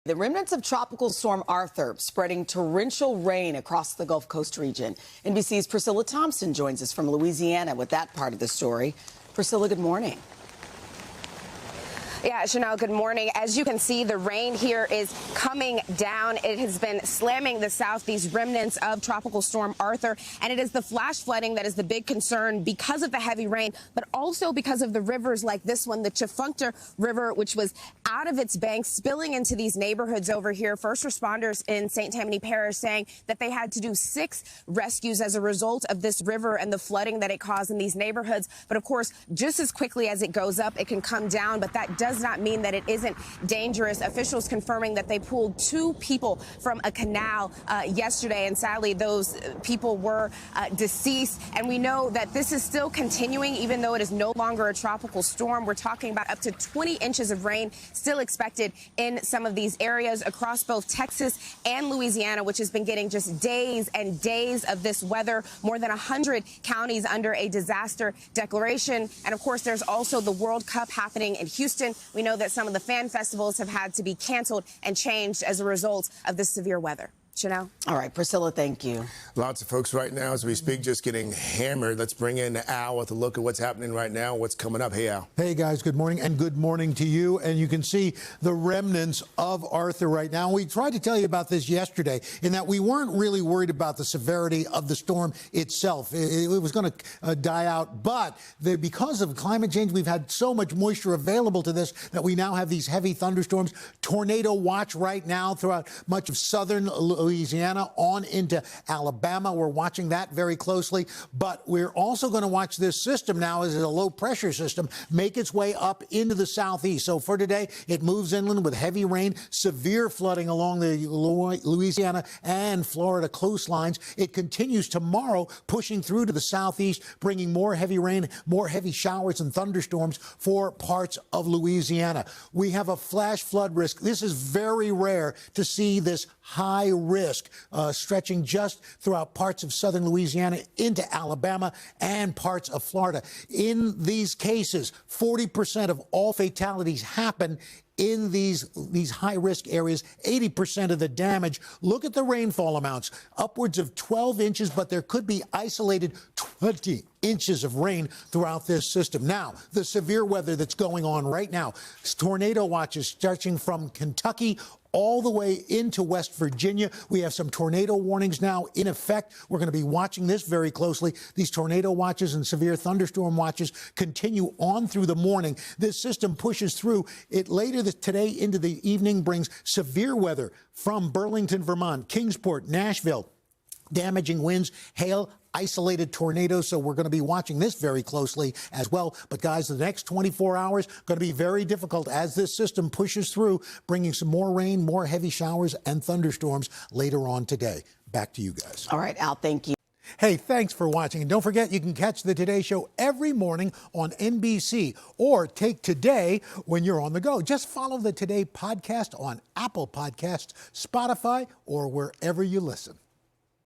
The remnants of Tropical Storm Arthur spreading torrential rain across the Gulf Coast region. NBC's Priscilla Thompson joins us from Louisiana with that part of the story. Priscilla, good morning. Yeah, Chanel, good morning. As you can see, the rain here is coming down. It has been slamming the south, these remnants of Tropical Storm Arthur, and it is the flash flooding that is the big concern because of the heavy rain, but also because of the rivers like this one, the Chifuncta River, which was out of its banks, spilling into these neighborhoods over here. First responders in St. Tammany Parish saying that they had to do 6 rescues as a result of this river and the flooding that it caused in these neighborhoods. But of course, just as quickly as it goes up, it can come down, but that does not mean that it isn't dangerous. Officials confirming that they pulled 2 people from a canal yesterday, and sadly those people were deceased. And we know that this is still continuing, even though it is no longer a tropical storm. We're talking about up to 20 inches of rain still expected in some of these areas across both Texas and Louisiana, which has been getting just days and days of this weather. More than 100 counties under a disaster declaration. And of course, there's also the World Cup happening in Houston. We know that some of the fan festivals have had to be canceled and changed as a result of this severe weather. Chanel? All right, Priscilla, thank you. Lots of folks right now as we speak just getting hammered. Let's bring in Al with a look at what's happening right now, what's coming up. Hey, Al. Hey, guys, good morning, and good morning to you. And you can see the remnants of Arthur right now. We tried to tell you about this yesterday in that we weren't really worried about the severity of the storm itself. It was going to die out. But because of climate change, we've had so much moisture available to this that we now have these heavy thunderstorms. Tornado watch right now throughout much of southern Louisiana on into Alabama. We're watching that very closely, but we're also going to watch this system now as a low pressure system make its way up into the southeast. So for today, it moves inland with heavy rain, severe flooding along the Louisiana and Florida coastlines. It continues tomorrow, pushing through to the southeast, bringing more heavy rain, more heavy showers and thunderstorms for parts of Louisiana. We have a flash flood risk. This is very rare to see this high risk stretching just throughout parts of southern Louisiana into Alabama and parts of Florida. In these cases, 40% of all fatalities happen in these high-risk areas, 80% of the damage. Look at the rainfall amounts, upwards of 12 inches, but there could be isolated 20 inches of rain throughout this system. Now, the severe weather that's going on right now, tornado watches stretching from Kentucky all the way into West Virginia. We have some tornado warnings now in effect. We're going to be watching this very closely. These tornado watches and severe thunderstorm watches continue on through the morning. This system pushes through. It later today into the evening brings severe weather from Burlington, Vermont, Kingsport, Nashville, damaging winds, hail, isolated tornadoes. So we're going to be watching this very closely as well. But guys, the next 24 hours going to be very difficult as this system pushes through, bringing some more rain, more heavy showers and thunderstorms later on today. Back to you guys. All right, Al, thank you. Hey, thanks for watching. And don't forget, you can catch the Today Show every morning on NBC or take Today when you're on the go. Just follow the Today podcast on Apple Podcasts, Spotify, or wherever you listen.